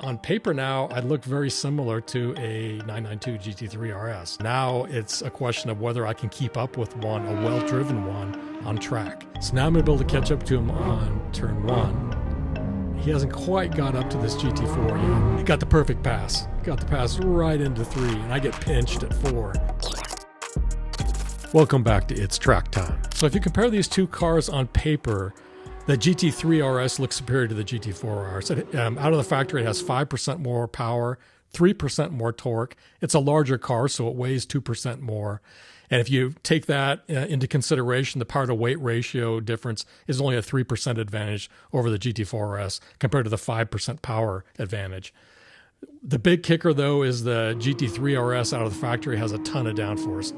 on paper now, I look very similar to a 992 GT3 RS. Now it's a question of whether I can keep up with one, a well-driven one, on track. So now I'm going to be able to catch up to him on turn 1. He hasn't quite got up to this GT4 yet. He got the perfect pass. Got the pass right into 3, and I get pinched at 4. Welcome back to It's Track Time. So if you compare these two cars on paper, the GT3 RS looks superior to the GT4 RS. Out of the factory, it has 5% more power, 3% more torque. It's a larger car, so it weighs 2% more. And if you take that into consideration, the power-to-weight ratio difference is only a 3% advantage over the GT4 RS compared to the 5% power advantage. The big kicker, though, is the GT3 RS out of the factory has a ton of downforce.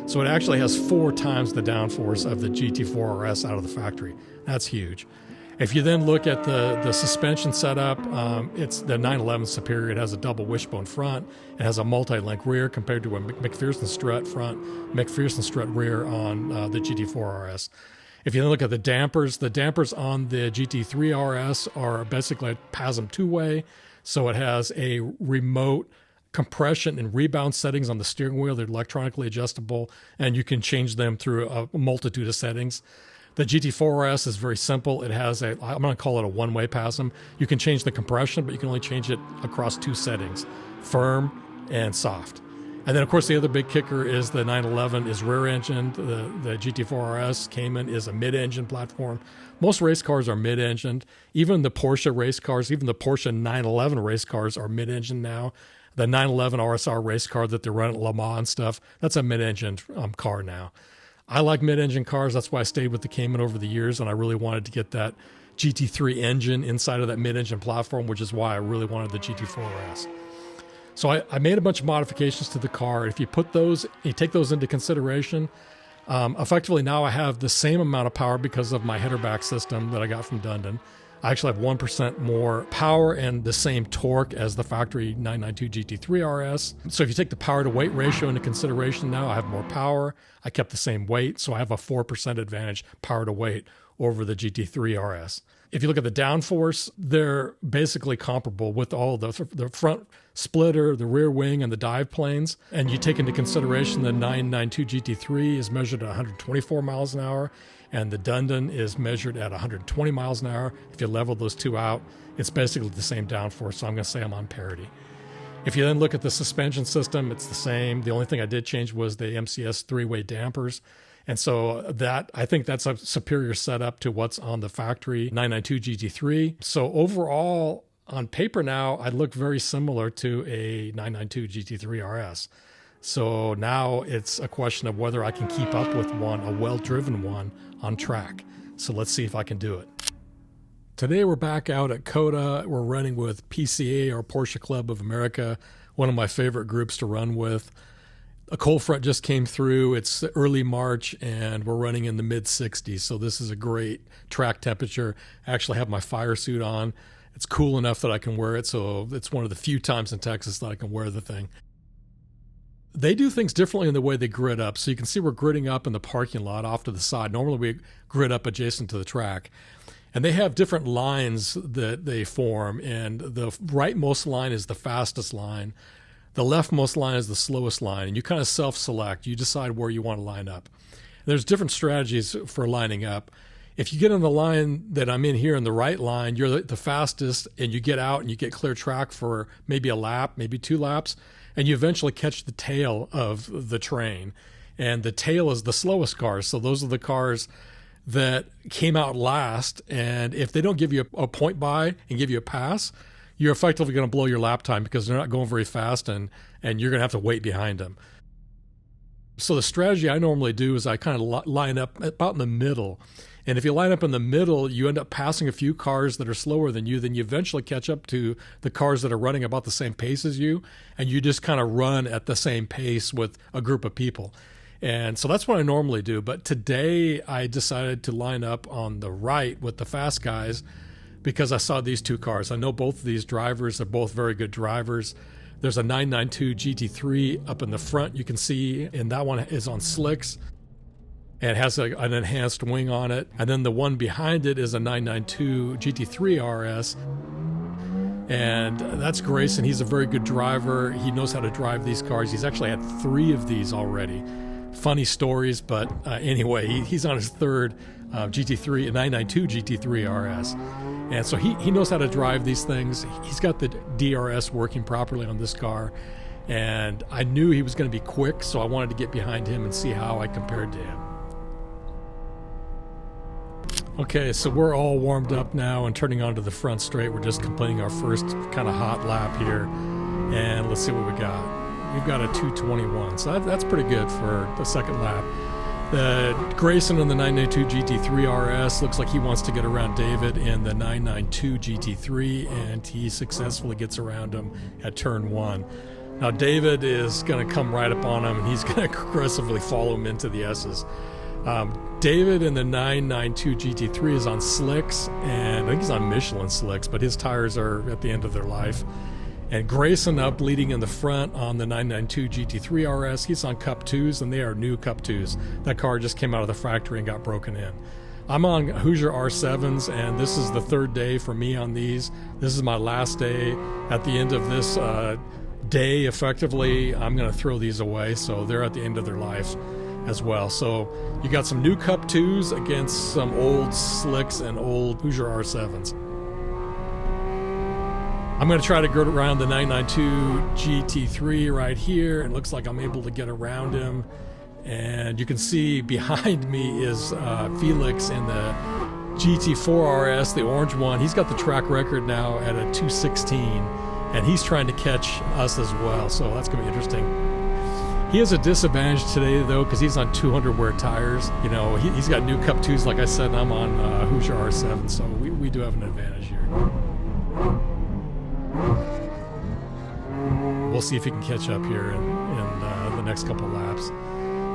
So it actually has 4 times the downforce of the GT4 RS out of the factory. That's huge. If you then look at the suspension setup, it's the 911 superior. It has a double wishbone front. It has a multi-link rear compared to a McPherson strut front, McPherson strut rear on the GT4 RS. If you then look at the dampers on the GT3 RS are basically a PASM 2-way. So it has a remote compression and rebound settings on the steering wheel. They're electronically adjustable, and you can change them through a multitude of settings. The GT4 RS is very simple. It has I'm going to call it a one-way PASM. You can change the compression, but you can only change it across 2 settings, firm and soft. And then, of course, the other big kicker is the 911 is rear-engined. The GT4 RS Cayman is a mid-engine platform. Most race cars are mid-engined. Even the Porsche race cars, even the Porsche 911 race cars are mid-engine now. The 911 RSR race car that they run at Le Mans and stuff, that's a mid-engine car now. I like mid-engine cars. That's why I stayed with the Cayman over the years, and I really wanted to get that GT3 engine inside of that mid-engine platform, which is why I really wanted the GT4 RS. So I made a bunch of modifications to the car. If you take those into consideration, effectively now I have the same amount of power because of my header back system that I got from Dundon. I actually have 1% more power and the same torque as the factory 992 GT3 RS. So if you take the power to weight ratio into consideration now, I have more power. I kept the same weight, so I have a 4% advantage power to weight over the GT3 RS. If you look at the downforce, they're basically comparable with all the front splitter, the rear wing, and the dive planes. And you take into consideration the 992 GT3 is measured at 124 miles an hour, and the Dundon is measured at 120 miles an hour. If you level those two out, it's basically the same downforce, so I'm going to say I'm on parity. If you then look at the suspension system, it's the same. The only thing I did change was the MCS 3-way dampers. And so I think that's a superior setup to what's on the factory 992 GT3. So overall, on paper now, I look very similar to a 992 GT3 RS. So now it's a question of whether I can keep up with one, a well-driven one, on track. So let's see if I can do it. Today we're back out at COTA. We're running with PCA, or Porsche Club of America, one of my favorite groups to run with. A cold front just came through. It's early March, and we're running in the mid-60s, so this is a great track temperature. I actually have my fire suit on. It's cool enough that I can wear it, so it's one of the few times in Texas that I can wear the thing. They do things differently in the way they grid up. So you can see we're gridding up in the parking lot off to the side. Normally we grid up adjacent to the track. And they have different lines that they form, and the rightmost line is the fastest line. The leftmost line is the slowest line, and you kind of self-select. You decide where you want to line up. There's different strategies for lining up. If you get on the line that I'm in here, in the right line, you're the fastest, and you get out and you get clear track for maybe a lap, maybe 2 laps, and you eventually catch the tail of the train. And the tail is the slowest cars, so those are the cars that came out last, and if they don't give you a point by and give you a pass, you're effectively going to blow your lap time because they're not going very fast, and you're going to have to wait behind them. So the strategy I normally do is I kind of line up about in the middle. And if you line up in the middle, you end up passing a few cars that are slower than you. Then you eventually catch up to the cars that are running about the same pace as you, and you just kind of run at the same pace with a group of people. And so that's what I normally do. But today I decided to line up on the right with the fast guys because I saw these 2 cars. I know both of these drivers are both very good drivers. There's a 992 GT3 up in the front you can see, and that one is on slicks. And it has an enhanced wing on it. And then the one behind it is a 992 GT3 RS. And that's Grayson. He's a very good driver. He knows how to drive these cars. He's actually had 3 of these already. Funny stories, but anyway, he's on his 3rd GT3, 992 GT3 RS. And so he knows how to drive these things. He's got the DRS working properly on this car. And I knew he was going to be quick, so I wanted to get behind him and see how I compared to him. Okay, so we're all warmed up now and turning onto the front straight. We're just completing our first kind of hot lap here. And let's see what we got. We've got a 2:21, so that's pretty good for the second lap. Grayson in the 992 GT3 RS looks like he wants to get around David in the 992 GT3, and he successfully gets around him at turn 1. Now David is going to come right up on him, and he's going to aggressively follow him into the S's. David in the 992 GT3 is on slicks, and I think he's on Michelin slicks, but his tires are at the end of their life. And Grayson up leading in the front on the 992 GT3 RS. He's on Cup 2s, and they are new Cup 2s. That car just came out of the factory and got broken in. I'm on Hoosier R7s, and this is the 3rd day for me on these. This is my last day. At the end of this day, effectively, I'm going to throw these away, so they're at the end of their life as well. So you got some new Cup 2s against some old slicks and old Hoosier R7s. I'm going to try to go around the 992 GT3 right here. It looks like I'm able to get around him. And you can see behind me is Felix in the GT4 RS, the orange one. He's got the track record now at a 2:16, and he's trying to catch us as well. So that's going to be interesting. He has a disadvantage today, though, because he's on 200 wear tires. You know, he's got new Cup 2s, like I said, and I'm on Hoosier R7, so we do have an advantage here. We'll see if he can catch up here in the next couple laps.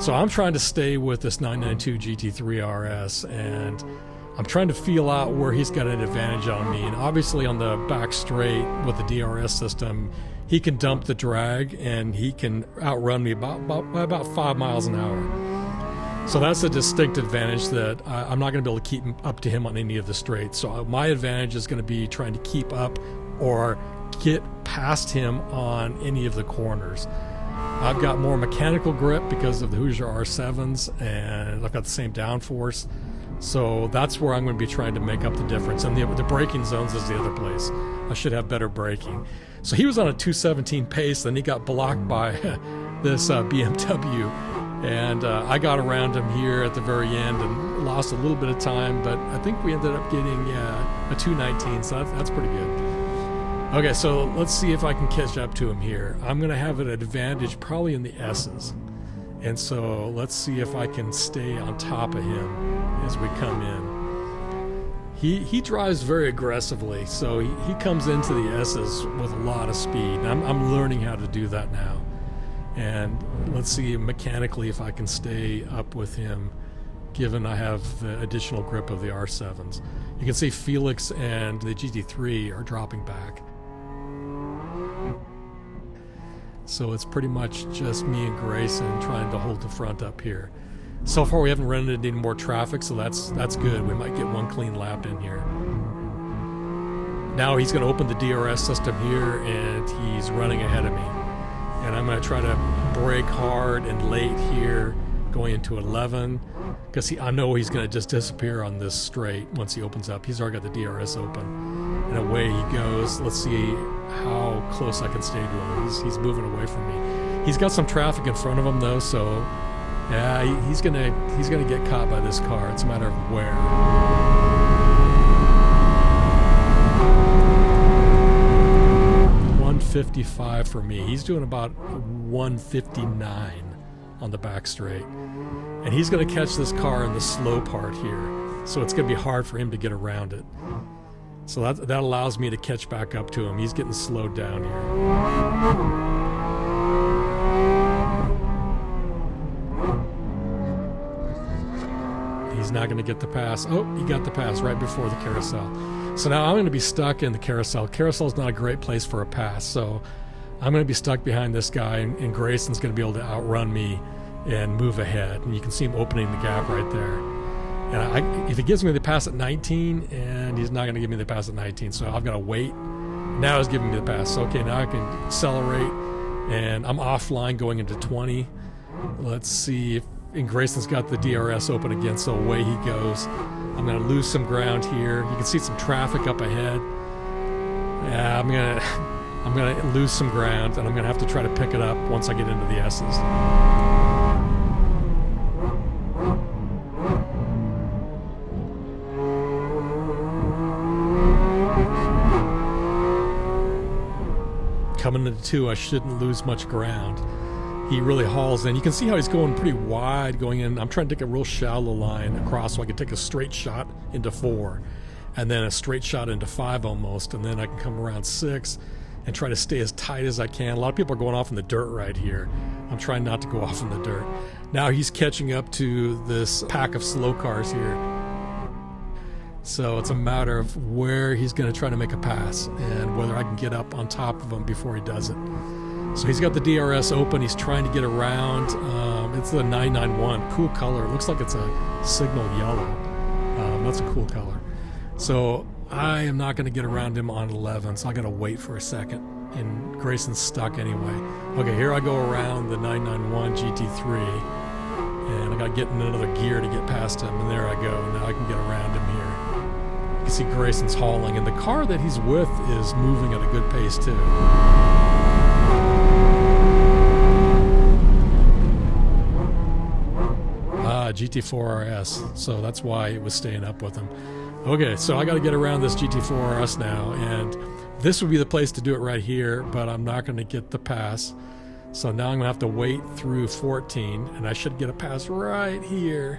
So I'm trying to stay with this 992 GT3 RS, and I'm trying to feel out where he's got an advantage on me. And obviously on the back straight with the DRS system, he can dump the drag, and he can outrun me by about 5 miles an hour. So that's a distinct advantage that I'm not going to be able to keep up to him on any of the straights. So my advantage is going to be trying to keep up or get past him on any of the corners. I've got more mechanical grip because of the Hoosier R7s, and I've got the same downforce. So that's where I'm going to be trying to make up the difference. And the braking zones is the other place. I should have better braking. So he was on a 217 pace, then he got blocked by this BMW. And I got around him here at the very end and lost a little bit of time, but I think we ended up getting a 219, so that's pretty good. Okay, so let's see if I can catch up to him here. I'm going to have an advantage probably in the S's. And so let's see if I can stay on top of him as we come in. He drives very aggressively, so he comes into the S's with a lot of speed. And I'm learning how to do that now. And let's see mechanically if I can stay up with him, given I have the additional grip of the R7s. You can see Felix and the GT3 are dropping back. So it's pretty much just me and Grayson trying to hold the front up here. So far we haven't run into any more traffic, so that's good. We might get one clean lap in here. Now he's going to open the DRS system here, and he's running ahead of me. And I'm going to try to brake hard and late here, going into 11, because I know he's going to just disappear on this straight once he opens up. He's already got the DRS open, and away he goes. Let's see how close I can stay to him. He's moving away from me. He's got some traffic in front of him though, so yeah, he's gonna get caught by this car. It's a matter of where. 155 for me. He's doing about 159 on the back straight, and he's going to catch this car in the slow part here, so it's going to be hard for him to get around it. So that allows me to catch back up to him. He's getting slowed down here. He's not going to get the pass. Oh, he got the pass right before the carousel. So now I'm going to be stuck in the carousel. Carousel's not a great place for a pass, so I'm going to be stuck behind this guy, and Grayson's going to be able to outrun me and move ahead. And you can see him opening the gap right there. And if he gives me the pass at 19, and he's not going to give me the pass at 19, so I've got to wait Now it's giving me the pass. Okay, now I can accelerate, and I'm offline going into 20. Let's see if, and Grayson's got the DRS open again, so away he goes. I'm going to lose some ground here. You can see some traffic up ahead. Yeah, I'm gonna lose some ground, and I'm gonna have to try to pick it up once I get into the S's. Coming into 2, I shouldn't lose much ground. He really hauls in. You can see how he's going pretty wide going in. I'm trying to take a real shallow line across so I can take a straight shot into 4, and then a straight shot into 5 almost, and then I can come around 6 and try to stay as tight as I can. A lot of people are going off in the dirt right here. I'm trying not to go off in the dirt. Now he's catching up to this pack of slow cars here. So it's a matter of where he's going to try to make a pass and whether I can get up on top of him before he does it. So he's got the DRS open. He's trying to get around. It's the 991. Cool color. It looks like it's a signal yellow. That's a cool color. So I am not going to get around him on 11, so I got to wait for a second. And Grayson's stuck anyway. Okay, here I go around the 991 GT3, and I got to get in another gear to get past him, and there I go. Now I can get around him here. You can see Grayson's hauling, and the car that he's with is moving at a good pace too. GT4 RS, so that's why it was staying up with him. Okay, so I got to get around this GT4 RS now, and this would be the place to do it right here, but I'm not going to get the pass. So now I'm going to have to wait through 14, and I should get a pass right here.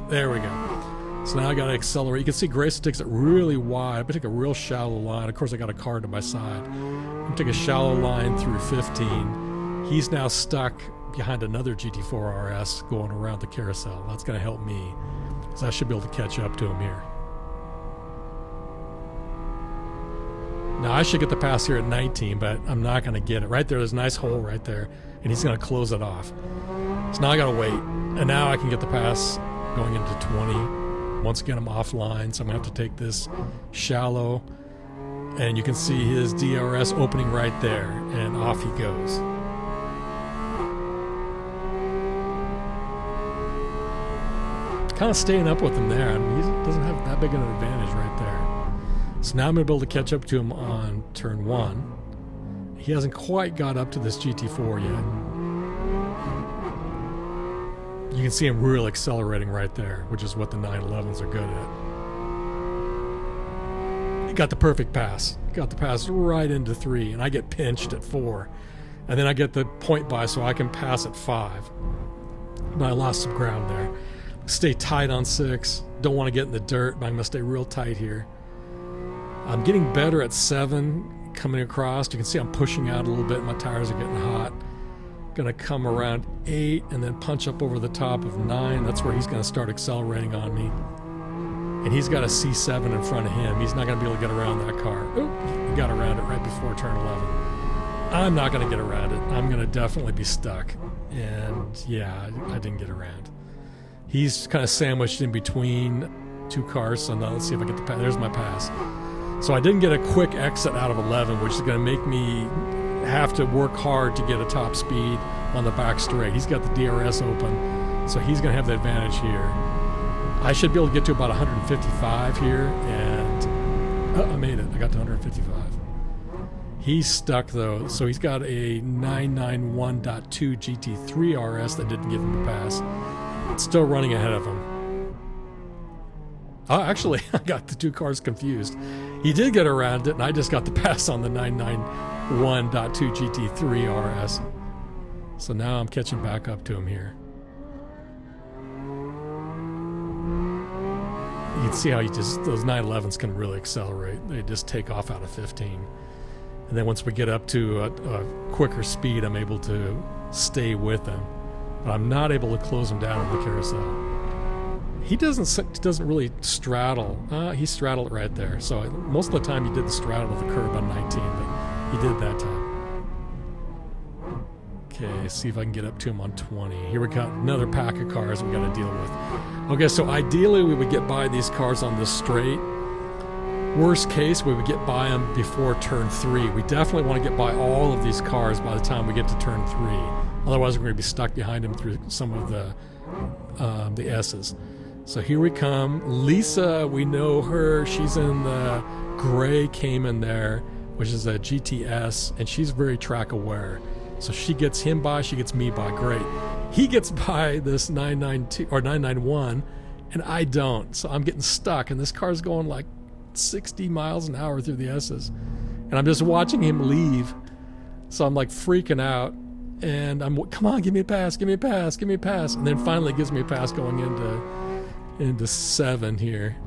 There we go. So now I got to accelerate. You can see Grayson takes it really wide. I'm going to take a real shallow line. Of course, I got a car to my side. I'm going to take a shallow line through 15. He's now stuck behind another GT4 RS going around the carousel. That's going to help me, because I should be able to catch up to him here. Now I should get the pass here at 19, but I'm not going to get it. Right there, there's a nice hole right there, and he's going to close it off. So now I got to wait, and now I can get the pass going into 20. Once again, I'm offline, so I'm going to have to take this shallow, and you can see his DRS opening right there, and off he goes. Kind of staying up with him there. I mean, he doesn't have that big an advantage right there. So now I'm going to be able to catch up to him on turn 1. He hasn't quite got up to this GT4 yet. You can see him really accelerating right there, which is what the 911s are good at. He got the perfect pass. Got the pass right into 3, and I get pinched at 4. And then I get the point by so I can pass at 5. But I lost some ground there. Stay tight on 6. Don't want to get in the dirt, but I'm going to stay real tight here. I'm getting better at 7 coming across. You can see I'm pushing out a little bit. My tires are getting hot. Going to come around 8 and then punch up over the top of 9. That's where he's going to start accelerating on me. And he's got a C7 in front of him. He's not going to be able to get around that car. Oh, he got around it right before turn 11. I'm not going to get around it. I'm going to definitely be stuck. And yeah, I didn't get around. He's kind of sandwiched in between 2 cars. So now let's see if I get the pass. There's my pass. So I didn't get a quick exit out of 11, which is going to make me have to work hard to get a top speed on the back straight. He's got the DRS open, so he's going to have the advantage here. I should be able to get to about 155 here, and I made it. I got to 155. He's stuck, though, so he's got a 991.2 GT3 RS that didn't give him a pass. It's still running ahead of him. Oh, actually, I got the 2 cars confused. He did get around it, and I just got the pass on the 991.2 GT3 RS. So now I'm catching back up to him here. You can see how those 911s can really accelerate. They just take off out of 15. And then once we get up to a quicker speed, I'm able to stay with him. But I'm not able to close him down on the carousel. He doesn't really straddle. He straddled it right there. So most of the time he didn't straddle the curb on 19, but he did that time. Okay, see if I can get up to him on 20. Here we got another pack of cars we got to deal with. Okay, so ideally we would get by these cars on this straight. Worst case, we would get by them before turn 3. We definitely want to get by all of these cars by the time we get to turn 3. Otherwise, we're going to be stuck behind them through some of the S's. So here we come. Lisa, we know her. She's in the gray Cayman there, which is a GTS, and she's very track aware. So she gets him by, she gets me by. Great. He gets by this 992 or 991, and I don't. So I'm getting stuck, and this car's going like 60 miles an hour through the S's, and I'm just watching him leave. So I'm like freaking out, and I'm, come on, give me a pass, give me a pass, give me a pass. And then finally gives me a pass going into 7 here.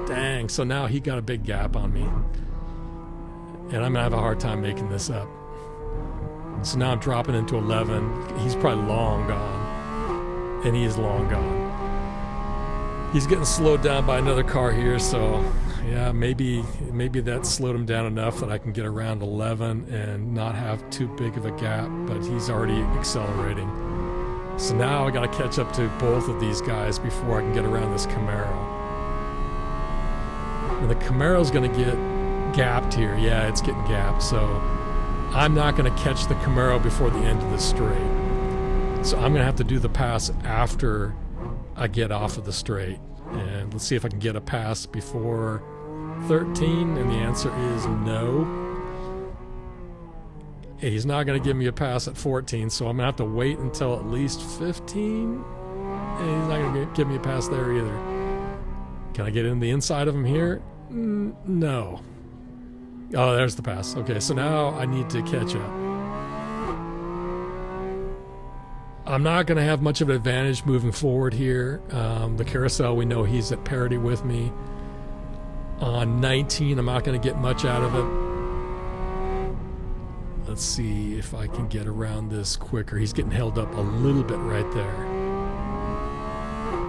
Dang, so now he got a big gap on me, and I'm gonna have a hard time making this up. And so now I'm dropping into 11. He's probably long gone, and he is long gone. He's getting slowed down by another car here, so yeah, maybe that slowed him down enough that I can get around 11 and not have too big of a gap, but he's already accelerating. So now I got to catch up to both of these guys before I can get around this Camaro. And the Camaro's going to get gapped here. Yeah, it's getting gapped, so I'm not going to catch the Camaro before the end of the straight. So I'm going to have to do the pass after I get off of the straight, and let's see if I can get a pass before 13, and the answer is no. He's not going to give me a pass at 14, so I'm going to have to wait until at least 15, and he's not going to give me a pass there either. Can I get in the inside of him here? No. Oh, there's the pass. Okay, so now I need to catch up. I'm not going to have much of an advantage moving forward here. The carousel, we know he's at parity with me. On 19, I'm not going to get much out of it. Let's see if I can get around this quicker. He's getting held up a little bit right there.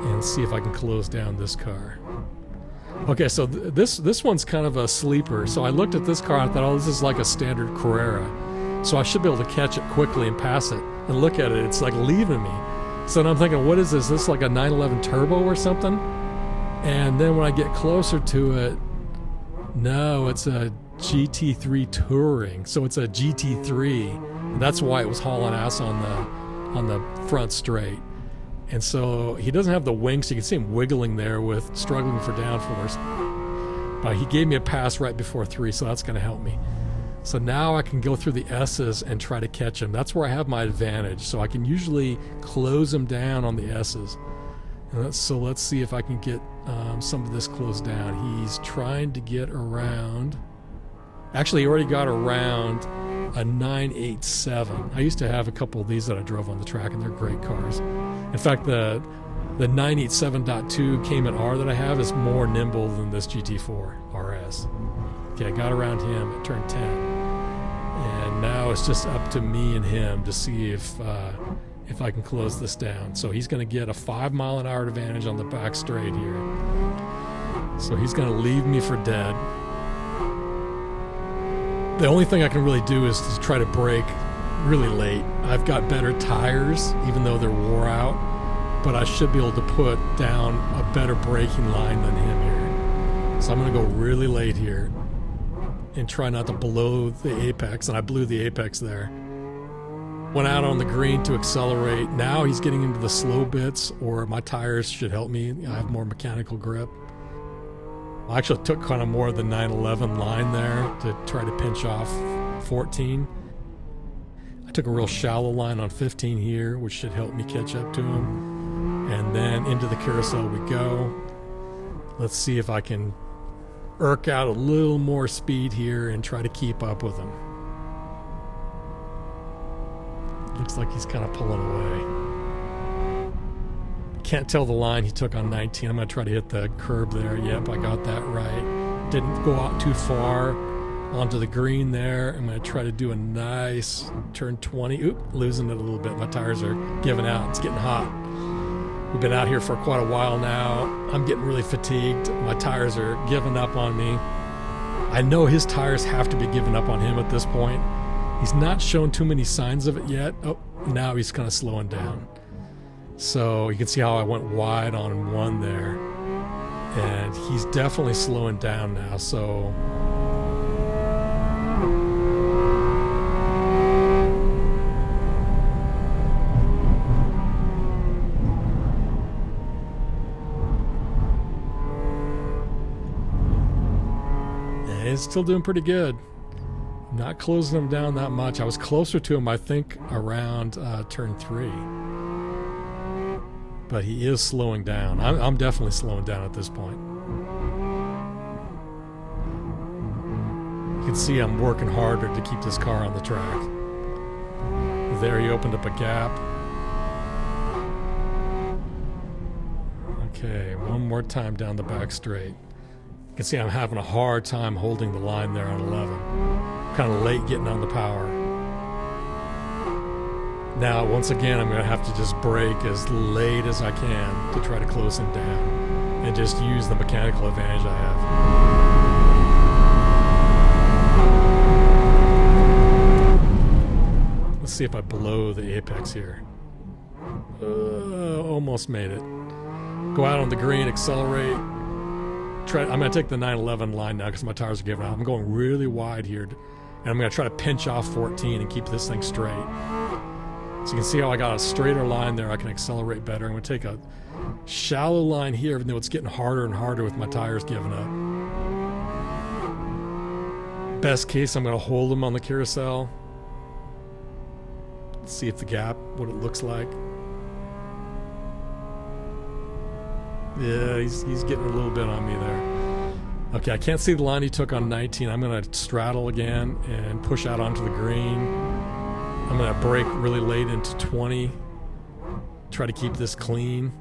And see if I can close down this car. Okay, so this one's kind of a sleeper. So I looked at this car, I thought, oh, this is like a standard Carrera. So I should be able to catch it quickly and pass it. And look at it, it's like leaving me. So then I'm thinking, what is this? Is this like a 911 Turbo or something? And then when I get closer to it, no, it's a GT3 Touring. So it's a GT3. And that's why it was hauling ass on the front straight. And so he doesn't have the wing, so you can see him wiggling there with struggling for downforce. But he gave me a pass right before 3, so that's going to help me. So now I can go through the S's and try to catch him. That's where I have my advantage. So I can usually close him down on the S's. And so let's see if I can get some of this closed down. He's trying to get around. Actually, he already got around a 987. I used to have a couple of these that I drove on the track, and they're great cars. In fact, the 987.2 Cayman R that I have is more nimble than this GT4 RS. Okay, I got around him at turn 10. And now it's just up to me and him to see if I can close this down. So he's going to get a 5-mile-an-hour advantage on the back straight here. So he's going to leave me for dead. The only thing I can really do is to try to brake really late. I've got better tires, even though they're wore out, but I should be able to put down a better braking line than him here. So I'm going to go really late here and try not to blow the apex, and I blew the apex there. Went out on the green to accelerate. Now he's getting into the slow bits, or my tires should help me. I have more mechanical grip. I actually took kind of more of the 911 line there to try to pinch off 14. I took a real shallow line on 15 here, which should help me catch up to him. And then into the carousel we go. Let's see if I can irk out a little more speed here and try to keep up with him. Looks like he's kind of pulling away. Can't tell the line he took on 19. I'm going to try to hit the curb there. Yep, I got that right. Didn't go out too far onto the green there. I'm going to try to do a nice turn 20. Oop, losing it a little bit. My tires are giving out. It's getting hot. We've been out here for quite a while now. I'm getting really fatigued. My tires are giving up on me. I know his tires have to be giving up on him at this point. He's not shown too many signs of it yet. Oh, now he's kind of slowing down. So you can see how I went wide on one there. And he's definitely slowing down now, so and he's still doing pretty good. Not closing him down that much. I was closer to him, I think, around turn 3. But he is slowing down. I'm definitely slowing down at this point. You can see I'm working harder to keep this car on the track. There, he opened up a gap. Okay, one more time down the back straight. You can see I'm having a hard time holding the line there on 11. Kind of late getting on the power. Now, once again, I'm going to have to just brake as late as I can to try to close him down and just use the mechanical advantage I have. Let's see if I blow the apex here. Almost made it. Go out on the green, accelerate. I'm going to take the 911 line now because my tires are giving out. I'm going really wide here, and I'm going to try to pinch off 14 and keep this thing straight. So you can see how I got a straighter line there. I can accelerate better. I'm going to take a shallow line here, even though it's getting harder and harder with my tires giving up. Best case, I'm going to hold them on the carousel. Let's see if the gap, what it looks like. Yeah, he's getting a little bit on me there. Okay, I can't see the line he took on 19. I'm going to straddle again and push out onto the green. I'm going to brake really late into 20. Try to keep this clean.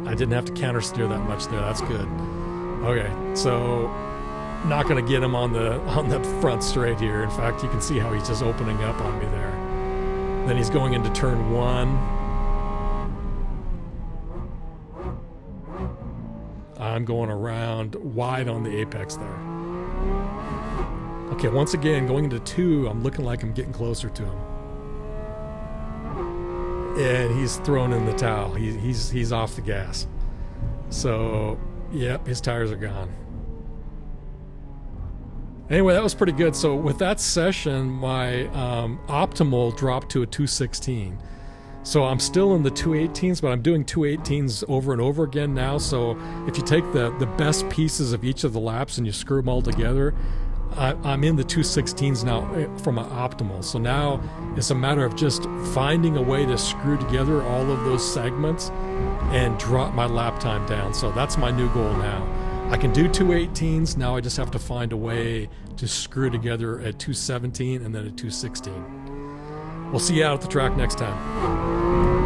I didn't have to counter steer that much there. That's good. Okay, so not going to get him on the front straight here. In fact, you can see how he's just opening up on me there. Then he's going into turn 1. I'm going around wide on the apex there. Okay, once again, going into 2, I'm looking like I'm getting closer to him. And he's thrown in the towel. He's off the gas. So, yep, his tires are gone. Anyway, that was pretty good. So with that session, my optimal dropped to a 216. So I'm still in the 218s, but I'm doing 218s over and over again now. So if you take the best pieces of each of the laps and you screw them all together, I'm in the 216s now for my optimal. So now it's a matter of just finding a way to screw together all of those segments and drop my lap time down. So that's my new goal now. I can do 218s. Now I just have to find a way to screw together at 217 and then at 216. We'll see you out at the track next time.